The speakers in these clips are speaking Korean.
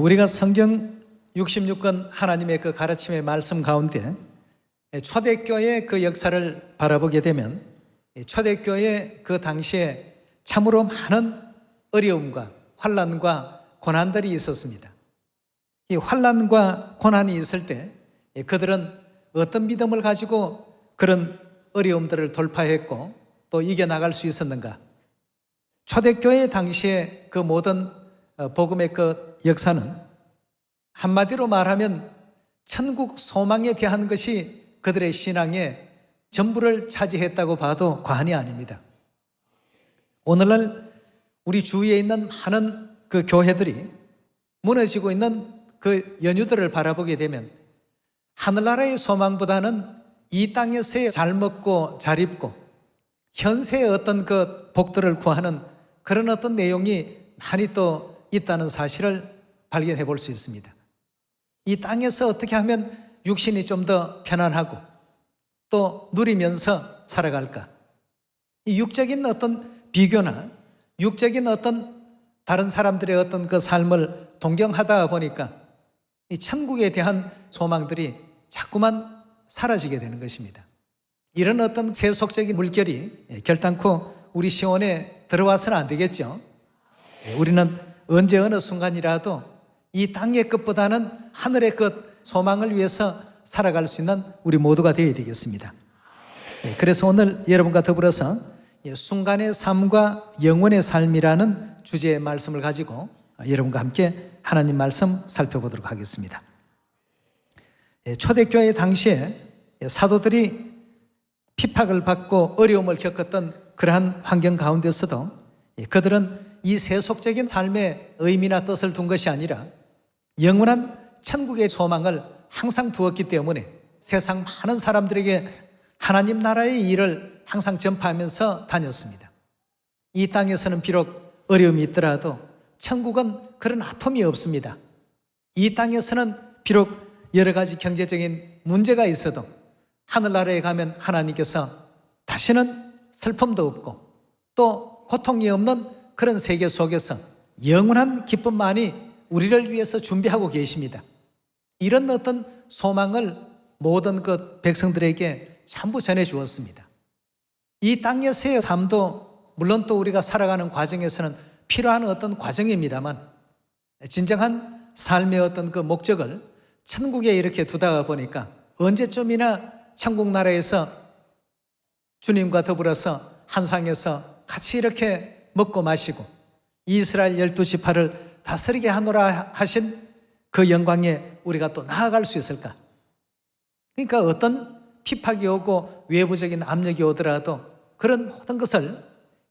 우리가 성경 66권 하나님의 그 가르침의 말씀 가운데 초대교회의 그 역사를 바라보게 되면 초대교회 그 당시에 참으로 많은 어려움과 환난과 고난들이 있었습니다. 이 환난과 고난이 있을 때 그들은 어떤 믿음을 가지고 그런 어려움들을 돌파했고 또 이겨나갈 수 있었는가? 초대교회 당시에 그 모든 복음의 그 역사는 한마디로 말하면 천국 소망에 대한 것이 그들의 신앙의 전부를 차지했다고 봐도 과언이 아닙니다. 오늘날 우리 주위에 있는 많은 그 교회들이 무너지고 있는 그 연유들을 바라보게 되면 하늘나라의 소망보다는 이 땅에서의 잘 먹고 잘 입고 현세의 어떤 그 복들을 구하는 그런 어떤 내용이 많이 또 있다는 사실을 발견해 볼 수 있습니다. 이 땅에서 어떻게 하면 육신이 좀 더 편안하고 또 누리면서 살아갈까? 이 육적인 어떤 비교나 육적인 어떤 다른 사람들의 어떤 그 삶을 동경하다 보니까 이 천국에 대한 소망들이 자꾸만 사라지게 되는 것입니다. 이런 어떤 세속적인 물결이 결단코 우리 시온에 들어와서는 안 되겠죠. 우리는 언제 어느 순간이라도 이 땅의 끝보다는 하늘의 끝 소망을 위해서 살아갈 수 있는 우리 모두가 되어야 되겠습니다. 그래서 오늘 여러분과 더불어서 순간의 삶과 영원의 삶이라는 주제의 말씀을 가지고 여러분과 함께 하나님 말씀 살펴보도록 하겠습니다. 초대교회 당시에 사도들이 핍박을 받고 어려움을 겪었던 그러한 환경 가운데서도 그들은 이 세속적인 삶의 의미나 뜻을 둔 것이 아니라 영원한 천국의 소망을 항상 두었기 때문에 세상 많은 사람들에게 하나님 나라의 일을 항상 전파하면서 다녔습니다. 이 땅에서는 비록 어려움이 있더라도 천국은 그런 아픔이 없습니다. 이 땅에서는 비록 여러 가지 경제적인 문제가 있어도 하늘나라에 가면 하나님께서 다시는 슬픔도 없고 또 고통이 없는 그런 세계 속에서 영원한 기쁨만이 우리를 위해서 준비하고 계십니다. 이런 어떤 소망을 모든 그 백성들에게 전부 전해 주었습니다. 이 땅에서의 삶도 물론 또 우리가 살아가는 과정에서는 필요한 어떤 과정입니다만 진정한 삶의 어떤 그 목적을 천국에 이렇게 두다가 보니까 언제쯤이나 천국 나라에서 주님과 더불어서 한 상에서 같이 이렇게 먹고 마시고 이스라엘 12지파를 다스리게 하노라 하신 그 영광에 우리가 또 나아갈 수 있을까? 그러니까 어떤 핍박이 오고 외부적인 압력이 오더라도 그런 모든 것을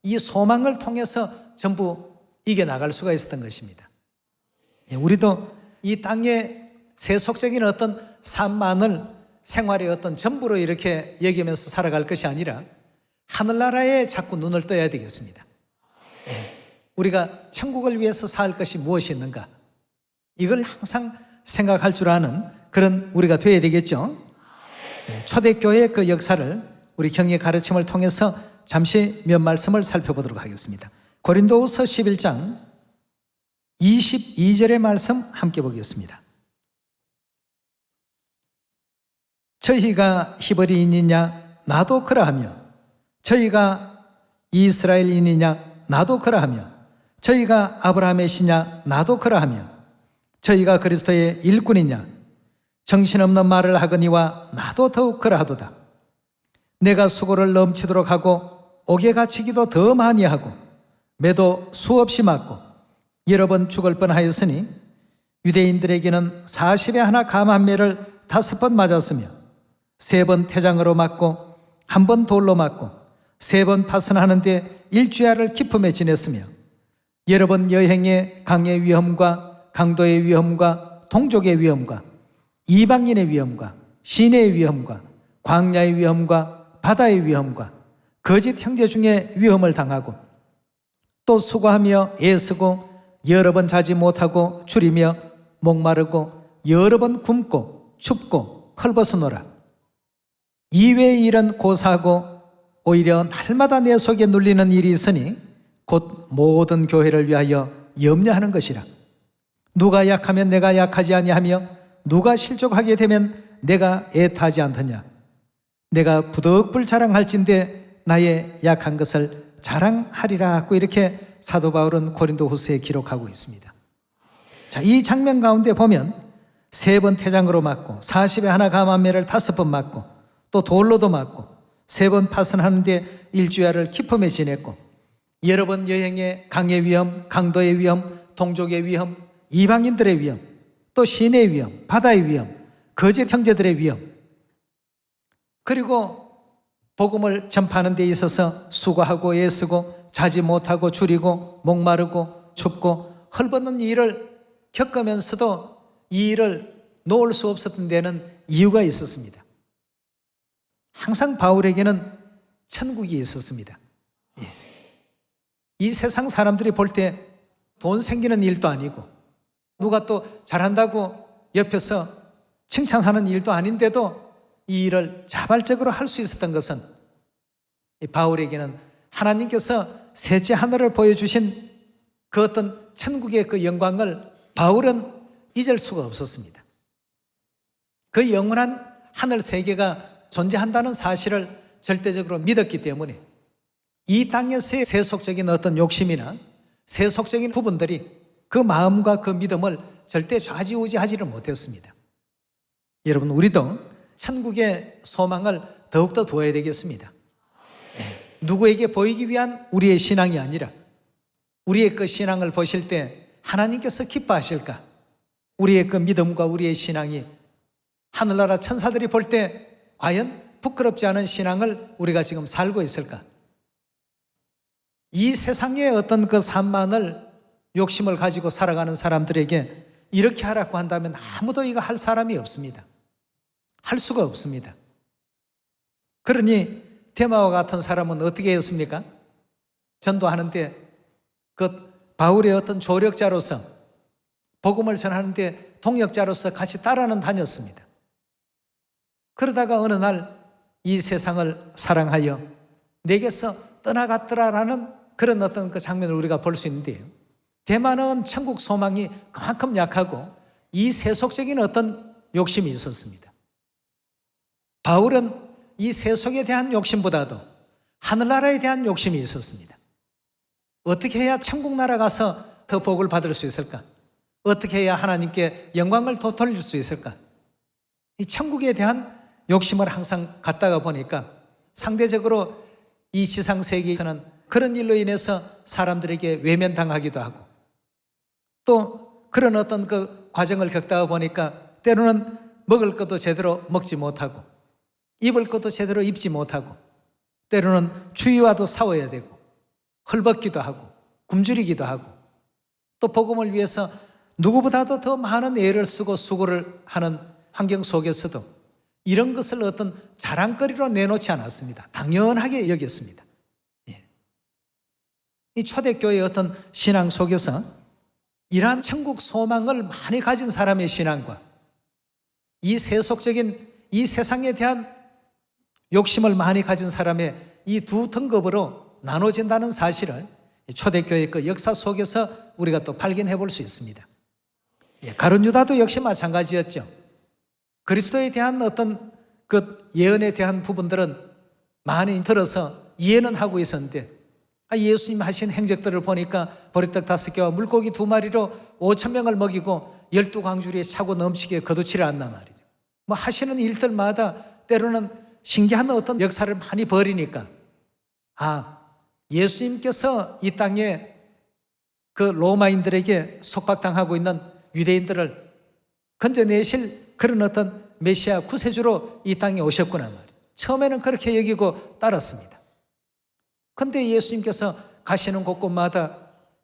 이 소망을 통해서 전부 이겨나갈 수가 있었던 것입니다. 우리도 이 땅의 세속적인 어떤 삶만을 생활의 어떤 전부로 이렇게 여기면서 살아갈 것이 아니라 하늘나라에 자꾸 눈을 떠야 되겠습니다. 우리가 천국을 위해서 살 것이 무엇이 있는가? 이걸 항상 생각할 줄 아는 그런 우리가 되어야 되겠죠. 초대교회의 그 역사를 우리 경의 가르침을 통해서 잠시 몇 말씀을 살펴보도록 하겠습니다. 고린도후서 11장 22절의 말씀 함께 보겠습니다. 저희가 히브리인이냐 나도 그러하며 저희가 이스라엘인이냐 나도 그러하며 저희가 아브라함의 씨냐 나도 그러하며 저희가 그리스도의 일꾼이냐 정신없는 말을 하거니와 나도 더욱 그러하도다. 내가 수고를 넘치도록 하고 옥에 갇히기도 더 많이 하고 매도 수없이 맞고 여러 번 죽을 뻔하였으니 유대인들에게는 40에 하나 감한 매를 5번 맞았으며 3번 태장으로 맞고 1번 돌로 맞고 3번 파선하는데 일주야를 기품에 지냈으며 여러 번 여행에 강의 위험과 강도의 위험과 동족의 위험과 이방인의 위험과 시내의 위험과 광야의 위험과 바다의 위험과 거짓 형제 중에 위험을 당하고 또 수고하며 애쓰고 여러 번 자지 못하고 줄이며 목마르고 여러 번 굶고 춥고 헐벗으노라. 이외의 일은 고사하고 오히려 날마다 내 속에 눌리는 일이 있으니 곧 모든 교회를 위하여 염려하는 것이라. 누가 약하면 내가 약하지 아니하며 누가 실족하게 되면 내가 애타지 않더냐. 내가 부득불 자랑할진대 나의 약한 것을 자랑하리라고 이렇게 사도 바울은 고린도후서에 기록하고 있습니다. 자, 이 장면 가운데 보면 3번 태장으로 맞고 40에 하나 감암매를 5번 맞고 또 돌로도 맞고 3번 파선하는데 일주야를 기품에 지냈고 여러 번 여행의 강의 위험, 강도의 위험, 동족의 위험, 이방인들의 위험, 또 시내의 위험, 바다의 위험, 거짓 형제들의 위험, 그리고 복음을 전파하는 데 있어서 수고하고 애쓰고 자지 못하고 줄이고 목마르고 춥고 헐벗는 일을 겪으면서도 이 일을 놓을 수 없었던 데는 이유가 있었습니다. 항상 바울에게는 천국이 있었습니다. 예. 이 세상 사람들이 볼 때 돈 생기는 일도 아니고 누가 또 잘한다고 옆에서 칭찬하는 일도 아닌데도 이 일을 자발적으로 할 수 있었던 것은 바울에게는 하나님께서 셋째 하늘을 보여주신 그 어떤 천국의 그 영광을 바울은 잊을 수가 없었습니다. 그 영원한 하늘 세계가 존재한다는 사실을 절대적으로 믿었기 때문에 이 땅에서의 세속적인 어떤 욕심이나 세속적인 부분들이 그 마음과 그 믿음을 절대 좌지우지하지를 못했습니다. 여러분, 우리도 천국의 소망을 더욱더 두어야 되겠습니다. 누구에게 보이기 위한 우리의 신앙이 아니라 우리의 그 신앙을 보실 때 하나님께서 기뻐하실까? 우리의 그 믿음과 우리의 신앙이 하늘나라 천사들이 볼 때 과연 부끄럽지 않은 신앙을 우리가 지금 살고 있을까? 이 세상의 어떤 그 산만을 욕심을 가지고 살아가는 사람들에게 이렇게 하라고 한다면 아무도 이거 할 사람이 없습니다. 할 수가 없습니다. 그러니 데마와 같은 사람은 어떻게 했습니까? 전도하는데 그 바울의 어떤 조력자로서 복음을 전하는데 동역자로서 같이 따라는 다녔습니다. 그러다가 어느 날 이 세상을 사랑하여 내게서 떠나갔더라라는 그런 어떤 그 장면을 우리가 볼 수 있는데요. 데마는 천국 소망이 그만큼 약하고 이 세속적인 어떤 욕심이 있었습니다. 바울은 이 세속에 대한 욕심보다도 하늘나라에 대한 욕심이 있었습니다. 어떻게 해야 천국 나라 가서 더 복을 받을 수 있을까? 어떻게 해야 하나님께 영광을 더 돌릴 수 있을까? 이 천국에 대한 욕심을 항상 갖다가 보니까 상대적으로 이 지상세계에서는 그런 일로 인해서 사람들에게 외면당하기도 하고 또 그런 어떤 그 과정을 겪다가 보니까 때로는 먹을 것도 제대로 먹지 못하고 입을 것도 제대로 입지 못하고 때로는 주위와도 싸워야 되고 헐벗기도 하고 굶주리기도 하고 또 복음을 위해서 누구보다도 더 많은 애를 쓰고 수고를 하는 환경 속에서도 이런 것을 어떤 자랑거리로 내놓지 않았습니다. 당연하게 여겼습니다. 예. 이 초대교회의 어떤 신앙 속에서 이러한 천국 소망을 많이 가진 사람의 신앙과 이 세속적인 이 세상에 대한 욕심을 많이 가진 사람의 이 두 등급으로 나눠진다는 사실을 초대교회의 그 역사 속에서 우리가 또 발견해 볼 수 있습니다. 예, 가룟 유다도 역시 마찬가지였죠. 그리스도에 대한 어떤 그 예언에 대한 부분들은 많이 들어서 이해는 하고 있었는데 예수님 하신 행적들을 보니까 보리떡 5개와 물고기 2마리로 5,000명을 먹이고 12광주리에 차고 넘치게 거두지를 않나 말이죠. 뭐 하시는 일들마다 때로는 신기한 어떤 역사를 많이 벌이니까 예수님께서 이 땅에 그 로마인들에게 속박당하고 있는 유대인들을 건져내실 그런 어떤 메시아 구세주로 이 땅에 오셨구나 말이죠. 처음에는 그렇게 여기고 따랐습니다. 그런데 예수님께서 가시는 곳곳마다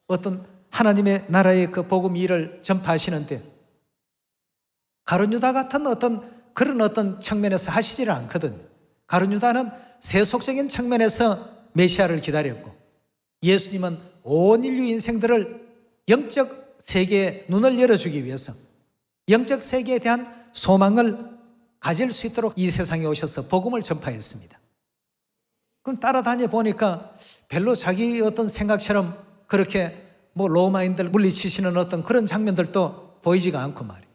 어떤 하나님의 나라의 그 복음 일을 전파하시는데 가룟 유다 같은 어떤 그런 어떤 측면에서 하시지를 않거든요. 가룟 유다는 세속적인 측면에서 메시아를 기다렸고 예수님은 온 인류 인생들을 영적 세계에 눈을 열어주기 위해서 영적 세계에 대한 소망을 가질 수 있도록 이 세상에 오셔서 복음을 전파했습니다. 그럼 따라다녀 보니까 별로 자기 어떤 생각처럼 그렇게 뭐 로마인들 물리치시는 어떤 그런 장면들도 보이지가 않고 말이에요.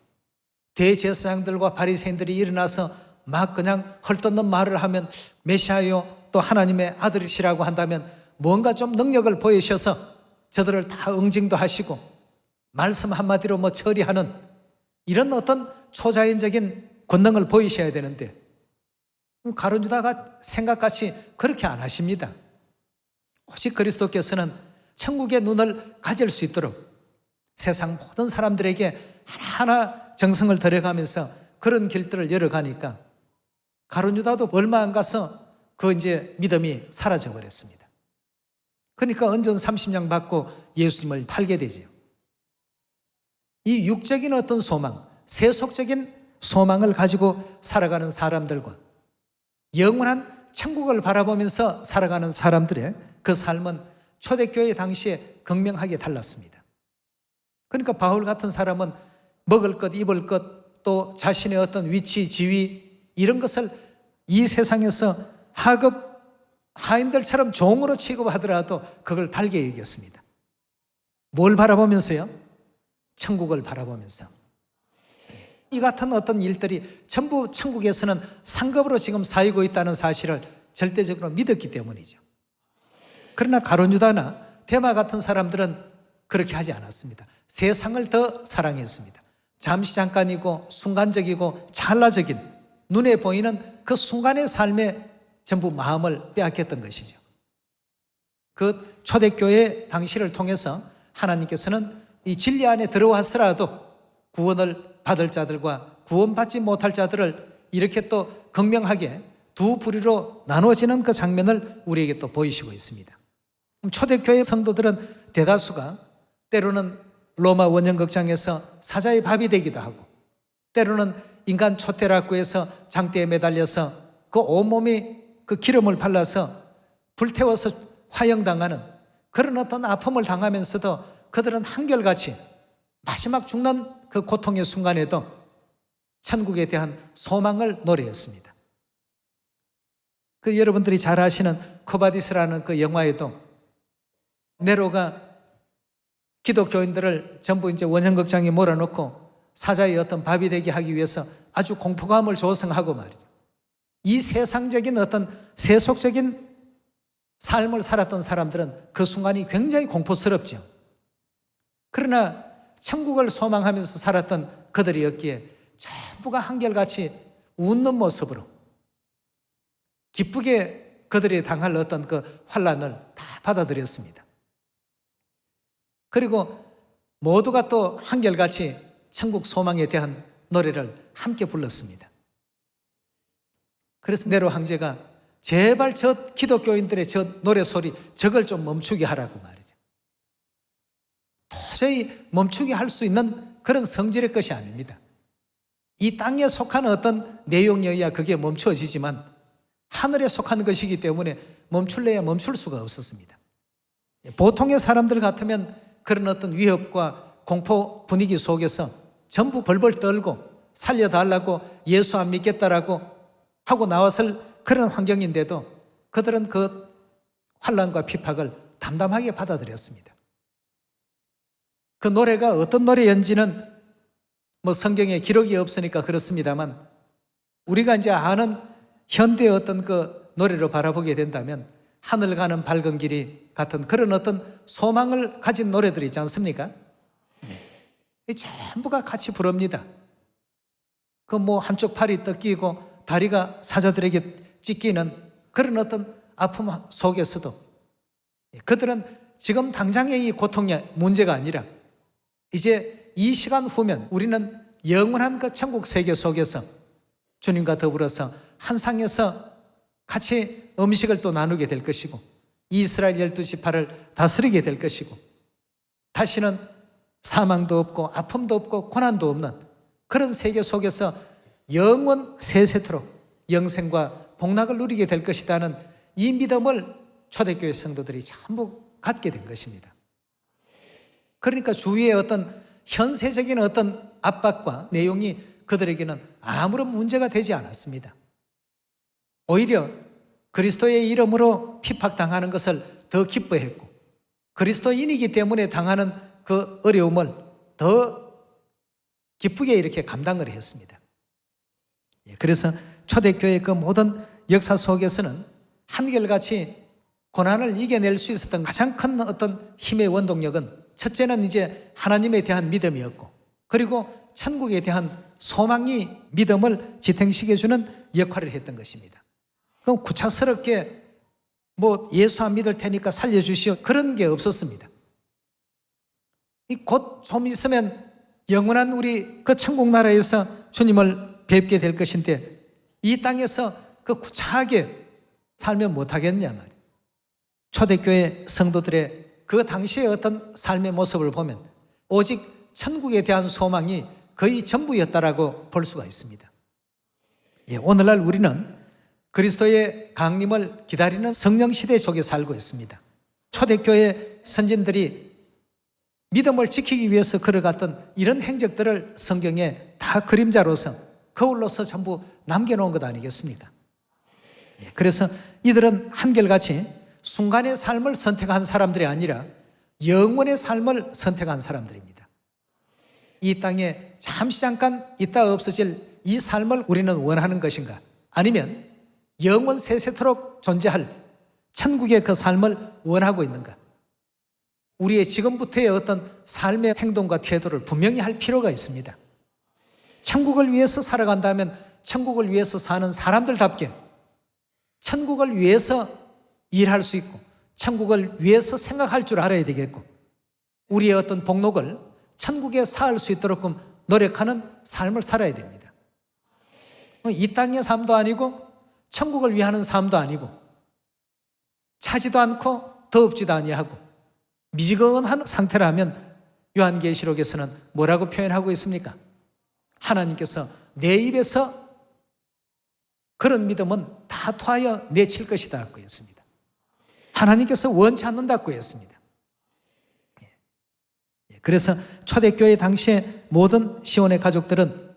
대제사장들과 바리새인들이 일어나서 막 그냥 헐뜯는 말을 하면 메시아요 또 하나님의 아들이시라고 한다면 뭔가 좀 능력을 보이셔서 저들을 다 응징도 하시고 말씀 한마디로 뭐 처리하는 이런 어떤 초자연적인 권능을 보이셔야 되는데 가룟 유다가 생각같이 그렇게 안 하십니다. 오직 그리스도께서는 천국의 눈을 가질 수 있도록 세상 모든 사람들에게 하나하나 정성을 들여가면서 그런 길들을 열어가니까 가룟 유다도 얼마 안 가서 그 이제 믿음이 사라져 버렸습니다. 그러니까 은전 30냥 받고 예수님을 팔게 되지요. 이 육적인 어떤 소망, 세속적인 소망을 가지고 살아가는 사람들과 영원한 천국을 바라보면서 살아가는 사람들의 그 삶은 초대교회 당시에 극명하게 달랐습니다. 그러니까 바울 같은 사람은 먹을 것, 입을 것, 또 자신의 어떤 위치, 지위 이런 것을 이 세상에서 하급 하인들처럼 종으로 취급하더라도 그걸 달게 여겼습니다. 뭘 바라보면서요? 천국을 바라보면서. 이 같은 어떤 일들이 전부 천국에서는 상급으로 지금 쌓이고 있다는 사실을 절대적으로 믿었기 때문이죠. 그러나 가룟 유다나 데마 같은 사람들은 그렇게 하지 않았습니다. 세상을 더 사랑했습니다. 잠시 잠깐이고 순간적이고 찰나적인 눈에 보이는 그 순간의 삶에 전부 마음을 빼앗겼던 것이죠. 그 초대교회 당시를 통해서 하나님께서는 이 진리 안에 들어왔으라도 구원을 받을 자들과 구원받지 못할 자들을 이렇게 또 극명하게 두 부류로 나누어지는 그 장면을 우리에게 또 보이시고 있습니다. 초대교회 성도들은 대다수가 때로는 로마 원정극장에서 사자의 밥이 되기도 하고 때로는 인간 초태락구에서 장대에 매달려서 그 온몸이 그 기름을 발라서 불태워서 화형당하는 그런 어떤 아픔을 당하면서도 그들은 한결같이 마지막 죽는 그 고통의 순간에도 천국에 대한 소망을 노래했습니다. 그 여러분들이 잘 아시는 코바디스라는 그 영화에도 네로가 기독교인들을 전부 이제 원형극장에 몰아넣고 사자의 어떤 밥이 되게 하기 위해서 아주 공포감을 조성하고 말이죠. 이 세상적인 어떤 세속적인 삶을 살았던 사람들은 그 순간이 굉장히 공포스럽죠. 그러나 천국을 소망하면서 살았던 그들이었기에 전부가 한결같이 웃는 모습으로 기쁘게 그들이 당할 어떤 그 환난을 다 받아들였습니다. 그리고 모두가 또 한결같이 천국 소망에 대한 노래를 함께 불렀습니다. 그래서 네로 황제가 제발 저 기독교인들의 저 노래소리 저걸 좀 멈추게 하라고 말이죠. 도저히 멈추게 할 수 있는 그런 성질의 것이 아닙니다. 이 땅에 속한 어떤 내용에 의해 그게 멈춰지지만 하늘에 속한 것이기 때문에 멈출래야 멈출 수가 없었습니다. 보통의 사람들 같으면 그런 어떤 위협과 공포 분위기 속에서 전부 벌벌 떨고 살려달라고 예수 안 믿겠다라고 하고 나왔을 그런 환경인데도 그들은 그 환난과 핍박을 담담하게 받아들였습니다. 그 노래가 어떤 노래였는지는 뭐 성경에 기록이 없으니까 그렇습니다만 우리가 이제 아는 현대의 어떤 그 노래로 바라보게 된다면 하늘 가는 밝은 길이 같은 그런 어떤 소망을 가진 노래들이 있지 않습니까? 네. 전부가 같이 부릅니다. 그 뭐 한쪽 팔이 뜯기고 다리가 사자들에게 찢기는 그런 어떤 아픔 속에서도 그들은 지금 당장의 이 고통의 문제가 아니라 이제 이 시간 후면 우리는 영원한 그 천국 세계 속에서 주님과 더불어서 한 상에서 같이 음식을 또 나누게 될 것이고 이스라엘 12지파를 다스리게 될 것이고 다시는 사망도 없고 아픔도 없고 고난도 없는 그런 세계 속에서 영원 세세토록 영생과 복락을 누리게 될 것이라는 이 믿음을 초대교회 성도들이 전부 갖게 된 것입니다. 그러니까 주위의 어떤 현세적인 어떤 압박과 내용이 그들에게는 아무런 문제가 되지 않았습니다. 오히려 그리스도의 이름으로 핍박당하는 것을 더 기뻐했고 그리스도인이기 때문에 당하는 그 어려움을 더 기쁘게 이렇게 감당을 했습니다. 그래서 초대교회의 그 모든 역사 속에서는 한결같이 고난을 이겨낼 수 있었던 가장 큰 어떤 힘의 원동력은 첫째는 이제 하나님에 대한 믿음이었고, 그리고 천국에 대한 소망이 믿음을 지탱시켜주는 역할을 했던 것입니다. 그럼 구차스럽게 예수 안 믿을 테니까 살려주시오, 그런 게 없었습니다. 곧 좀 있으면 영원한 우리 그 천국 나라에서 주님을 뵙게 될 것인데 이 땅에서 그 구차하게 살면 못하겠냐 말이에요. 초대교회 성도들의 그 당시의 어떤 삶의 모습을 보면 오직 천국에 대한 소망이 거의 전부였다라고 볼 수가 있습니다. 오늘날 우리는 그리스도의 강림을 기다리는 성령 시대 속에 살고 있습니다. 초대교회 선진들이 믿음을 지키기 위해서 걸어갔던 이런 행적들을 성경에 다 그림자로서, 거울로서 전부 남겨놓은 것 아니겠습니까? 그래서 이들은 한결같이 순간의 삶을 선택한 사람들이 아니라 영원의 삶을 선택한 사람들입니다. 이 땅에 잠시 잠깐 있다 없어질 이 삶을 우리는 원하는 것인가? 아니면 영원 세세토록 존재할 천국의 그 삶을 원하고 있는가? 우리의 지금부터의 어떤 삶의 행동과 태도를 분명히 할 필요가 있습니다. 천국을 위해서 살아간다면 천국을 위해서 사는 사람들답게 천국을 위해서 일할 수 있고 천국을 위해서 생각할 줄 알아야 되겠고, 우리의 어떤 복록을 천국에 쌓을 수 있도록 노력하는 삶을 살아야 됩니다. 이 땅의 삶도 아니고 천국을 위하는 삶도 아니고 차지도 않고 더럽지도 아니하고 미지근한 상태라면 요한계시록에서는 뭐라고 표현하고 있습니까? 하나님께서 내 입에서 그런 믿음은 다 토하여 내칠 것이다 고 했습니다. 하나님께서 원치 않는다고 했습니다. 그래서 초대교회 당시의 모든 시온의 가족들은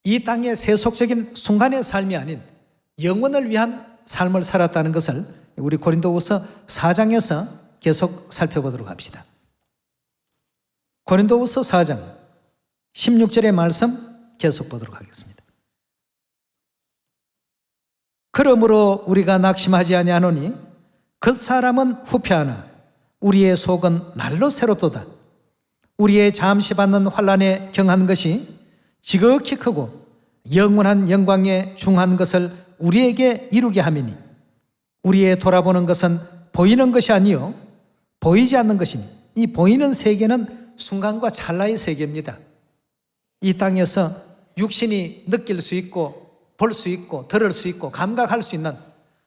이 땅의 세속적인 순간의 삶이 아닌 영원을 위한 삶을 살았다는 것을 우리 고린도후서 4장에서 계속 살펴보도록 합시다. 고린도후서 4장 16절의 말씀 계속 보도록 하겠습니다. 그러므로 우리가 낙심하지 아니하노니 그 사람은 후패하나 우리의 속은 날로 새롭도다. 우리의 잠시 받는 환난에 경한 것이 지극히 크고 영원한 영광에 중한 것을 우리에게 이루게 함이니 우리의 돌아보는 것은 보이는 것이 아니요 보이지 않는 것이니, 이 보이는 세계는 순간과 찰나의 세계입니다. 이 땅에서 육신이 느낄 수 있고 볼 수 있고 들을 수 있고 감각할 수 있는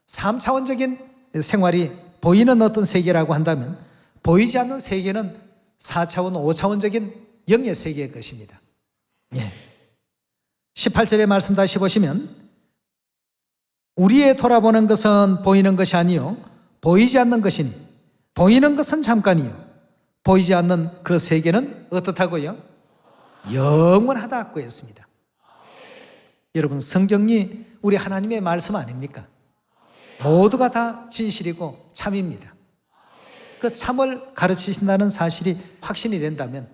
3차원적인 생활이 보이는 어떤 세계라고 한다면, 보이지 않는 세계는 4차원, 5차원적인 영의 세계의 것입니다. 18절의 말씀 다시 보시면 우리의 돌아보는 것은 보이는 것이 아니요 보이지 않는 것이니 보이는 것은 잠깐이요 보이지 않는 그 세계는 어떻다고요? 영원하다고 했습니다. 여러분, 성경이 우리 하나님의 말씀 아닙니까? 모두가 다 진실이고 참입니다. 그 참을 가르치신다는 사실이 확신이 된다면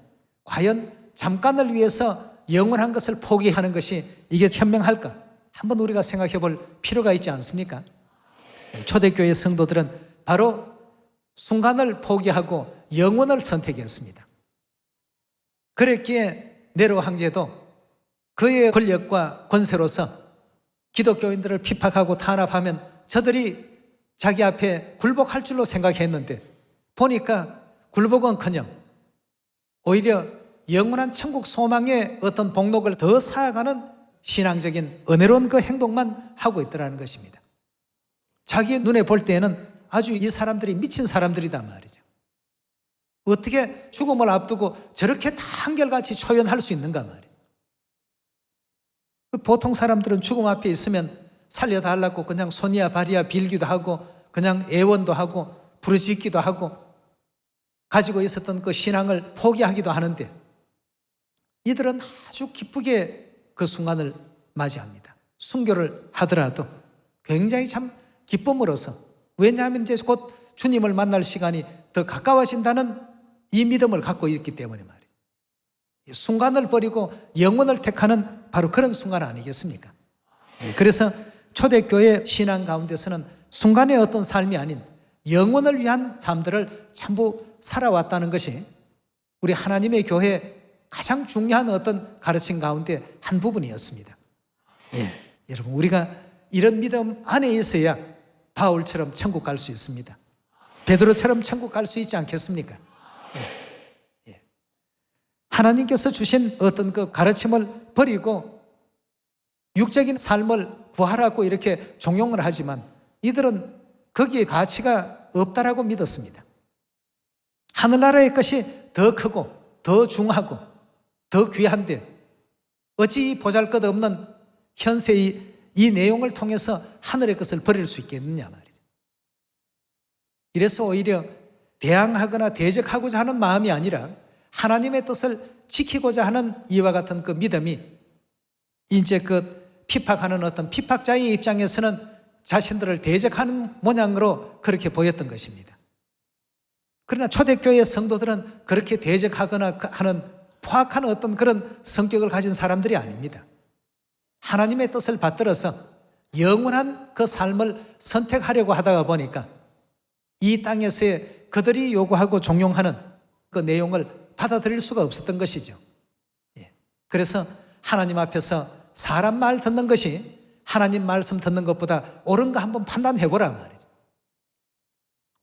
과연 잠깐을 위해서 영원한 것을 포기하는 것이 이게 현명할까? 한번 우리가 생각해 볼 필요가 있지 않습니까? 초대교회 성도들은 바로 순간을 포기하고 영원을 선택했습니다. 그랬기에 네로 황제도 그의 권력과 권세로서 기독교인들을 핍박하고 탄압하면 저들이 자기 앞에 굴복할 줄로 생각했는데 보니까 굴복은커녕 오히려 영원한 천국 소망의 어떤 복록을 더 쌓아가는 신앙적인 은혜로운 그 행동만 하고 있더라는 것입니다. 자기 눈에 볼 때에는 아주 이 사람들이 미친 사람들이다 말이죠. 어떻게 죽음을 앞두고 저렇게 다 한결같이 초연할 수 있는가 말이죠. 보통 사람들은 죽음 앞에 있으면 살려달라고 그냥 손이야 발이야 빌기도 하고 그냥 애원도 하고 부르짖기도 하고 가지고 있었던 그 신앙을 포기하기도 하는데, 이들은 아주 기쁘게 그 순간을 맞이합니다. 순교를 하더라도 굉장히 참 기쁨으로써, 왜냐하면 이제 곧 주님을 만날 시간이 더 가까워진다는 이 믿음을 갖고 있기 때문에 말이죠. 순간을 버리고 영원을 택하는 바로 그런 순간 아니겠습니까? 그래서 초대교회 신앙 가운데서는 순간의 어떤 삶이 아닌 영원을 위한 삶들을 전부 살아왔다는 것이 우리 하나님의 교회의 가장 중요한 어떤 가르침 가운데 한 부분이었습니다. 여러분, 우리가 이런 믿음 안에 있어야 바울처럼 천국 갈 수 있습니다. 베드로처럼 천국 갈 수 있지 않겠습니까? 하나님께서 주신 어떤 그 가르침을 버리고 육적인 삶을 구하라고 이렇게 종용을 하지만 이들은 거기에 가치가 없다라고 믿었습니다. 하늘나라의 것이 더 크고 더 중하고 더 귀한데 어찌 보잘것없는 현세의 이 내용을 통해서 하늘의 것을 버릴 수 있겠느냐 말이죠. 이래서 오히려 대항하거나 대적하고자 하는 마음이 아니라 하나님의 뜻을 지키고자 하는 이와 같은 그 믿음이 이제 그 핍박하는 어떤 핍박자의 입장에서는 자신들을 대적하는 모양으로 그렇게 보였던 것입니다. 그러나 초대교회 성도들은 그렇게 대적하거나 하는 포악한 어떤 그런 성격을 가진 사람들이 아닙니다. 하나님의 뜻을 받들어서 영원한 그 삶을 선택하려고 하다가 보니까 이 땅에서의 그들이 요구하고 종용하는 그 내용을 받아들일 수가 없었던 것이죠. 그래서 하나님 앞에서 사람 말 듣는 것이 하나님 말씀 듣는 것보다 옳은가 한번 판단해보란 말이죠.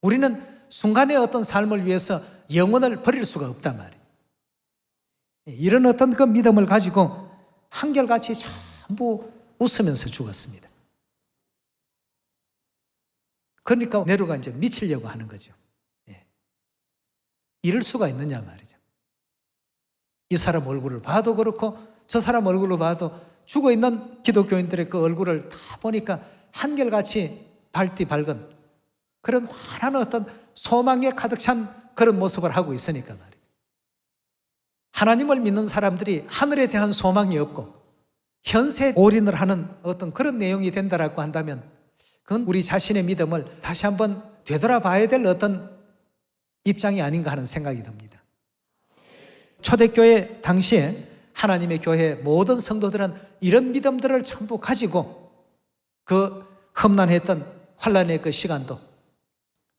우리는 순간의 어떤 삶을 위해서 영혼을 버릴 수가 없단 말이죠. 이런 어떤 그 믿음을 가지고 한결같이 전부 웃으면서 죽었습니다. 그러니까 네로가 이제 미치려고 하는 거죠. 이럴 수가 있느냐 말이죠. 이 사람 얼굴을 봐도 그렇고 저 사람 얼굴로 봐도 죽어있는 기독교인들의 그 얼굴을 다 보니까 한결같이 밝디 밝은 그런 환한 어떤 소망에 가득 찬 그런 모습을 하고 있으니까 말이죠. 하나님을 믿는 사람들이 하늘에 대한 소망이 없고 현세에 올인을 하는 어떤 그런 내용이 된다라고 한다면 그건 우리 자신의 믿음을 다시 한번 되돌아봐야 될 어떤 입장이 아닌가 하는 생각이 듭니다. 초대교회 당시에 하나님의 교회 모든 성도들은 이런 믿음들을 전부 가지고 그 험난했던 환난의 그 시간도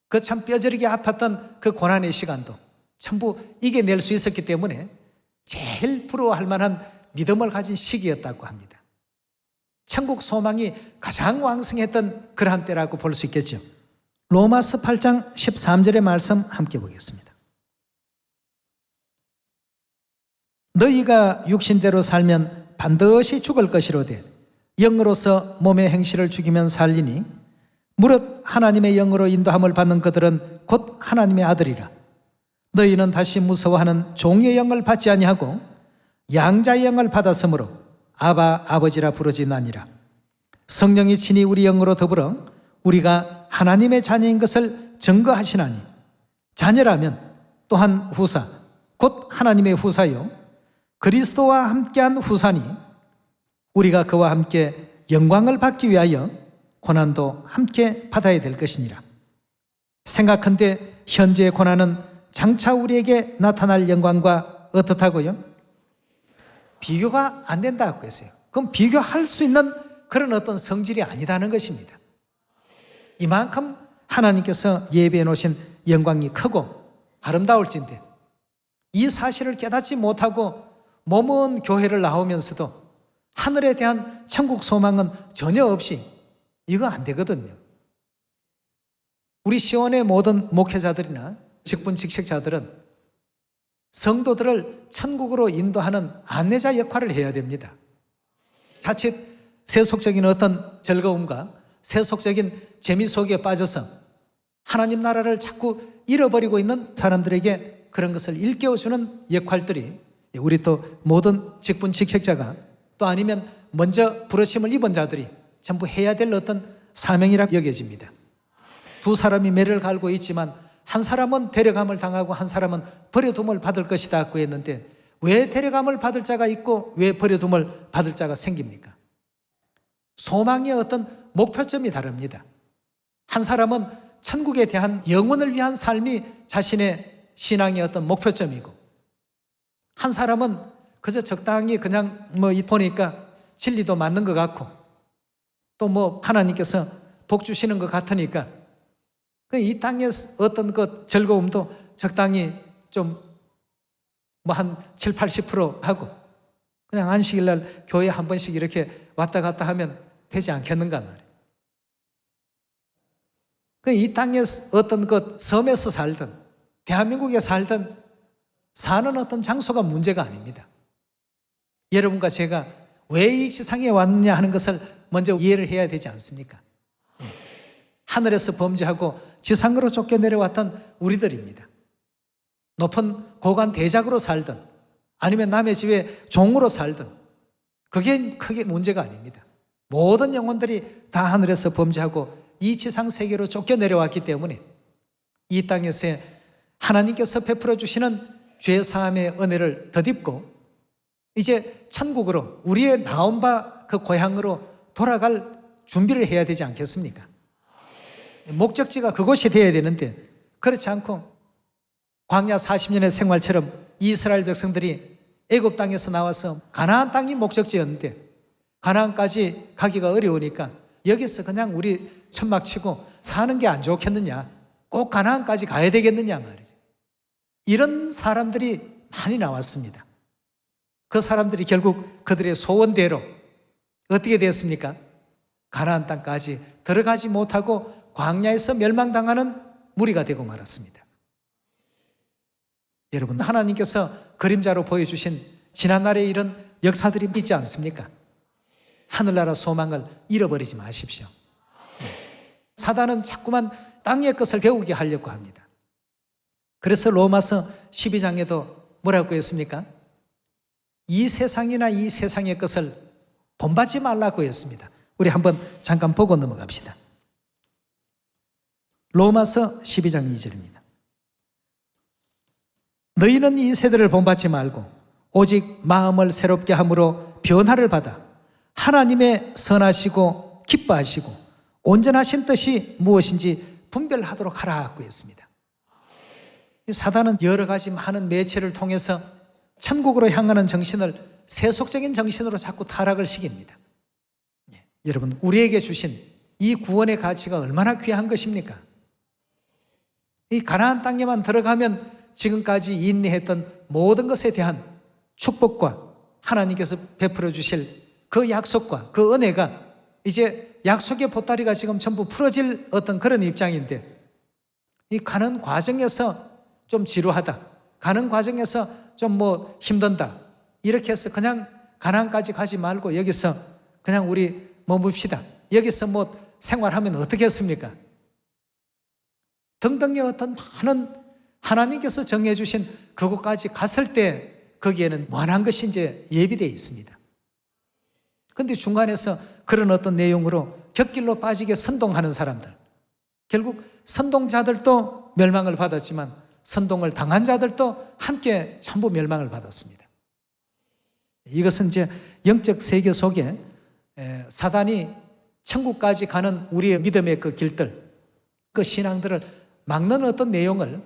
그 참 뼈저리게 아팠던 그 고난의 시간도 전부 이겨낼 수 있었기 때문에 제일 부러워할 만한 믿음을 가진 시기였다고 합니다. 천국 소망이 가장 왕성했던 그러한 때라고 볼 수 있겠죠. 로마서 8장 13절의 말씀 함께 보겠습니다. 너희가 육신대로 살면 반드시 죽을 것이로되 영으로서 몸의 행실을 죽이면 살리니 무릇 하나님의 영으로 인도함을 받는 그들은 곧 하나님의 아들이라. 너희는 다시 무서워하는 종의 영을 받지 아니하고 양자의 영을 받았으므로 아바 아버지라 부르짖나니라. 성령이 친히 우리 영으로 더불어 우리가 하나님의 자녀인 것을 증거하시나니 자녀라면 또한 후사 곧 하나님의 후사요 그리스도와 함께한 후사니 우리가 그와 함께 영광을 받기 위하여 고난도 함께 받아야 될 것이니라. 생각한데 현재의 고난은 장차 우리에게 나타날 영광과 어떻다고요? 비교가 안 된다고 했어요. 그럼 비교할 수 있는 그런 어떤 성질이 아니다는 것입니다. 이만큼 하나님께서 예비해 놓으신 영광이 크고 아름다울진데 이 사실을 깨닫지 못하고 머문 교회를 나오면서도 하늘에 대한 천국 소망은 전혀 없이 이거 안 되거든요. 우리 시온의 모든 목회자들이나 직분 직책자들은 성도들을 천국으로 인도하는 안내자 역할을 해야 됩니다. 자칫 세속적인 어떤 즐거움과 세속적인 재미 속에 빠져서 하나님 나라를 자꾸 잃어버리고 있는 사람들에게 그런 것을 일깨워주는 역할들이 우리 또 모든 직분 직책자가 또 아니면 먼저 부르심을 입은 자들이 전부 해야 될 어떤 사명이라 여겨집니다. 두 사람이 매를 갈고 있지만 한 사람은 데려감을 당하고 한 사람은 버려둠을 받을 것이다 고 했는데 왜 데려감을 받을 자가 있고 왜 버려둠을 받을 자가 생깁니까? 소망의 어떤 목표점이 다릅니다. 한 사람은 천국에 대한 영혼을 위한 삶이 자신의 신앙의 어떤 목표점이고, 한 사람은 그저 적당히 그냥 보니까 진리도 맞는 것 같고, 또 하나님께서 복 주시는 것 같으니까 이 땅의 어떤 것 즐거움도 적당히 좀 한 7, 80% 하고 그냥 안식일 날 교회 한 번씩 이렇게 왔다 갔다 하면 되지 않겠는가 말이죠. 이 땅의 어떤 것 섬에서 살든 대한민국에 살든 사는 어떤 장소가 문제가 아닙니다. 여러분과 제가 왜 이 지상에 왔느냐 하는 것을 먼저 이해를 해야 되지 않습니까? 하늘에서 범죄하고 지상으로 쫓겨 내려왔던 우리들입니다. 높은 고관 대작으로 살든 아니면 남의 집에 종으로 살든 그게 크게 문제가 아닙니다. 모든 영혼들이 다 하늘에서 범죄하고 이 지상 세계로 쫓겨 내려왔기 때문에 이 땅에서 하나님께서 베풀어 주시는 죄 사함의 은혜를 덧입고 이제 천국으로 우리의 나온 바 그 고향으로 돌아갈 준비를 해야 되지 않겠습니까? 목적지가 그곳이 되어야 되는데 그렇지 않고 광야 40년의 생활처럼 이스라엘 백성들이 애굽 땅에서 나와서 가나안 땅이 목적지였는데 가나안까지 가기가 어려우니까 여기서 그냥 우리 천막 치고 사는 게 안 좋겠느냐, 꼭 가나안까지 가야 되겠느냐 말이죠. 이런 사람들이 많이 나왔습니다. 그 사람들이 결국 그들의 소원대로 어떻게 되었습니까? 가나안 땅까지 들어가지 못하고 광야에서 멸망당하는 무리가 되고 말았습니다. 여러분, 하나님께서 그림자로 보여주신 지난날의 이런 역사들이 있지 않습니까? 하늘나라 소망을 잃어버리지 마십시오. 사단은 자꾸만 땅의 것을 배우게 하려고 합니다. 그래서 로마서 12장에도 뭐라고 했습니까? 이 세상이나 이 세상의 것을 본받지 말라고 했습니다. 우리 한번 잠깐 보고 넘어갑시다. 로마서 12장 2절입니다. 너희는 이 세대를 본받지 말고 오직 마음을 새롭게 함으로 변화를 받아 하나님의 선하시고 기뻐하시고 온전하신 뜻이 무엇인지 분별하도록 하라고 했습니다. 사단은 여러 가지 많은 매체를 통해서 천국으로 향하는 정신을 세속적인 정신으로 자꾸 타락을 시킵니다. 여러분, 우리에게 주신 이 구원의 가치가 얼마나 귀한 것입니까? 이 가나안 땅에만 들어가면 지금까지 인내했던 모든 것에 대한 축복과 하나님께서 베풀어 주실 그 약속과 그 은혜가 이제 약속의 보따리가 지금 전부 풀어질 어떤 그런 입장인데, 이 가는 과정에서 좀 지루하다, 가는 과정에서 좀 힘든다, 이렇게 해서 그냥 가나안까지 가지 말고 여기서 그냥 우리 머뭅시다, 여기서 생활하면 어떻겠습니까? 등등의 어떤 많은 하나님께서 정해주신 그곳까지 갔을 때 거기에는 무한한 것이 이제 예비되어 있습니다. 그런데 중간에서 그런 어떤 내용으로 곁길로 빠지게 선동하는 사람들, 결국 선동자들도 멸망을 받았지만 선동을 당한 자들도 함께 전부 멸망을 받았습니다. 이것은 이제 영적 세계 속에 사단이 천국까지 가는 우리의 믿음의 그 길들, 그 신앙들을 막는 어떤 내용을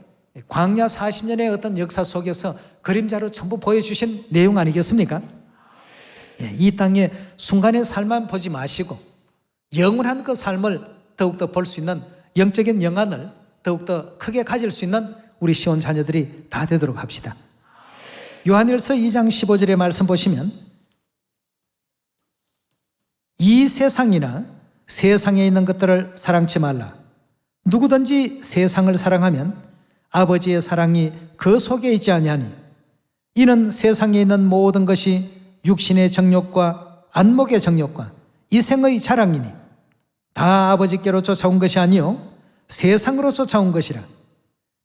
광야 40년의 어떤 역사 속에서 그림자로 전부 보여주신 내용 아니겠습니까? 이 땅의 순간의 삶만 보지 마시고 영원한 그 삶을 더욱더 볼 수 있는 영적인 영안을 더욱더 크게 가질 수 있는 우리 시온 자녀들이 다 되도록 합시다. 요한일서 2장 15절의 말씀 보시면 이 세상이나 세상에 있는 것들을 사랑치 말라. 누구든지 세상을 사랑하면 아버지의 사랑이 그 속에 있지 아니하니 이는 세상에 있는 모든 것이 육신의 정욕과 안목의 정욕과 이생의 자랑이니 다 아버지께로 쫓아온 것이 아니요 세상으로 쫓아온 것이라.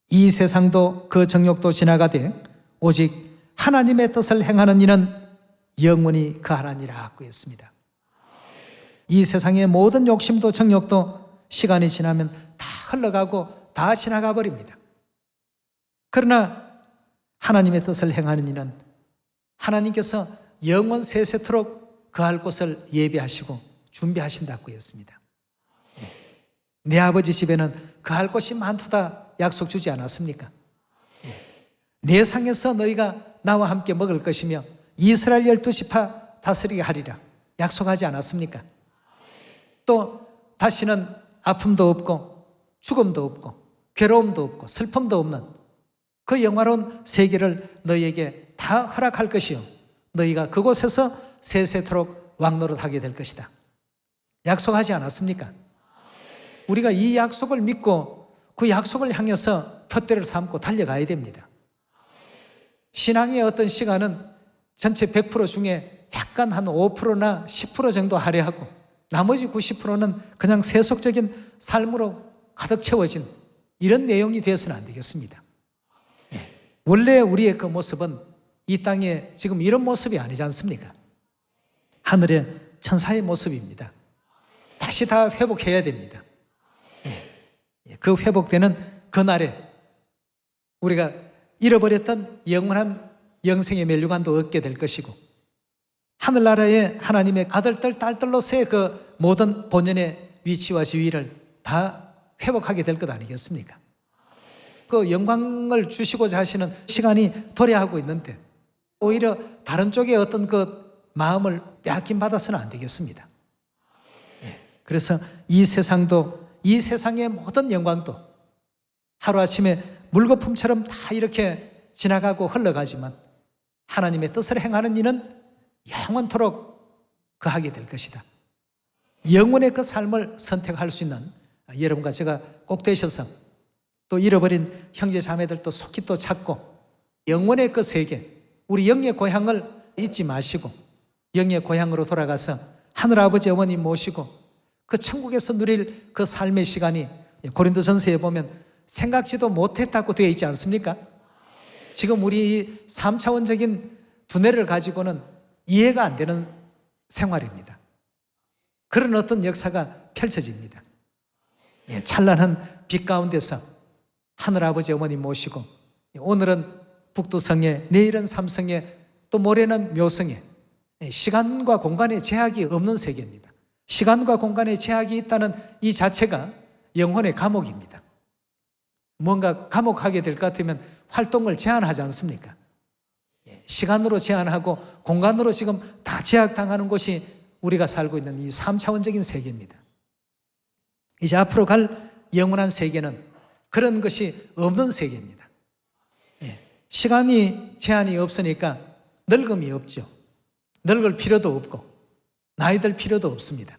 이 세상도 그 정욕도 지나가되 오직 하나님의 뜻을 행하는 이는 영원히 거하나니라고 했습니다. 이 세상의 모든 욕심도 정욕도 시간이 지나면 다 흘러가고 다 지나가 버립니다. 그러나 하나님의 뜻을 행하는 이는 하나님께서 영원 세세토록 거할 곳을 예비하시고 준비하신다고 했습니다. 내 아버지 집에는 거할 곳이 많도다 약속 주지 않았습니까? 내 상에서 너희가 나와 함께 먹을 것이며 이스라엘 12지파 다스리게 하리라 약속하지 않았습니까? 또 다시는 아픔도 없고 죽음도 없고 괴로움도 없고 슬픔도 없는 그 영화로운 세계를 너희에게 다 허락할 것이요 너희가 그곳에서 세세토록 왕노릇하게 될 것이다 약속하지 않았습니까? 우리가 이 약속을 믿고 그 약속을 향해서 표대를 삼고 달려가야 됩니다. 신앙의 어떤 시간은 전체 100% 중에 약간 한 5%나 10% 정도 할애하고 나머지 90%는 그냥 세속적인 삶으로 가득 채워진 이런 내용이 되어서는 안 되겠습니다. 원래 우리의 그 모습은 이 땅에 지금 이런 모습이 아니지 않습니까? 하늘의 천사의 모습입니다. 다시 다 회복해야 됩니다. 그 회복되는 그날에 우리가 잃어버렸던 영원한 영생의 멸류관도 얻게 될 것이고 하늘나라의 하나님의 아들들 딸들로서의 그 모든 본연의 위치와 지위를 다 회복하게 될 것 아니겠습니까? 그 영광을 주시고자 하시는 시간이 도래하고 있는데 오히려 다른 쪽에 어떤 그 마음을 빼앗김 받아서는 안 되겠습니다. 그래서 이 세상도 이 세상의 모든 영광도 하루아침에 물거품처럼 다 이렇게 지나가고 흘러가지만 하나님의 뜻을 행하는 이는 영원토록 거하게 될 것이다. 영원의 그 삶을 선택할 수 있는 여러분과 제가 꼭 되셔서 또 잃어버린 형제 자매들도 속히 또 찾고 영원의 그 세계 우리 영의 고향을 잊지 마시고 영의 고향으로 돌아가서 하늘아버지 어머니 모시고 그 천국에서 누릴 그 삶의 시간이 고린도전서에 보면 생각지도 못했다고 되어 있지 않습니까? 지금 우리 이 3차원적인 두뇌를 가지고는 이해가 안 되는 생활입니다. 그런 어떤 역사가 펼쳐집니다. 찬란한 빛 가운데서 하늘아버지 어머니 모시고 오늘은 북두성에 내일은 삼성에 또 모레는 묘성에 시간과 공간의 제약이 없는 세계입니다. 시간과 공간의 제약이 있다는 이 자체가 영혼의 감옥입니다. 뭔가 감옥하게 될 것 같으면 활동을 제한하지 않습니까? 시간으로 제한하고 공간으로 지금 다 제약당하는 곳이 우리가 살고 있는 이 3차원적인 세계입니다. 이제 앞으로 갈 영원한 세계는 그런 것이 없는 세계입니다. 시간이 제한이 없으니까 늙음이 없죠. 늙을 필요도 없고 나이 들 필요도 없습니다.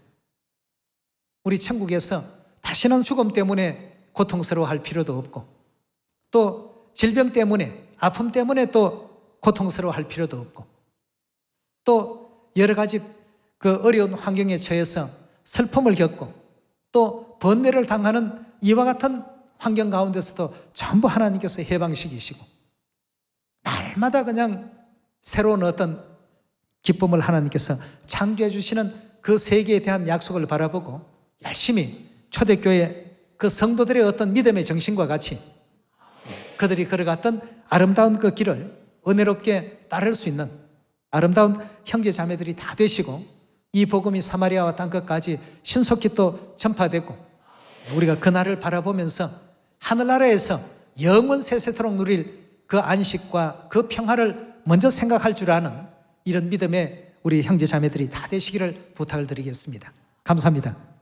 우리 천국에서 다시는 죽음 때문에 고통스러워할 필요도 없고 또 질병 때문에 아픔 때문에 또 고통스러워할 필요도 없고 또 여러 가지 그 어려운 환경에 처해서 슬픔을 겪고 또 번뇌를 당하는 이와 같은 환경 가운데서도 전부 하나님께서 해방시키시고 날마다 그냥 새로운 어떤 기쁨을 하나님께서 창조해 주시는 그 세계에 대한 약속을 바라보고 열심히 초대교회 그 성도들의 어떤 믿음의 정신과 같이 그들이 걸어갔던 아름다운 그 길을 은혜롭게 따를 수 있는 아름다운 형제 자매들이 다 되시고 이 복음이 사마리아와 땅끝까지 신속히 또 전파되고 우리가 그날을 바라보면서 하늘나라에서 영원 세세토록 누릴 그 안식과 그 평화를 먼저 생각할 줄 아는 이런 믿음의 우리 형제 자매들이 다 되시기를 부탁을 드리겠습니다. 감사합니다.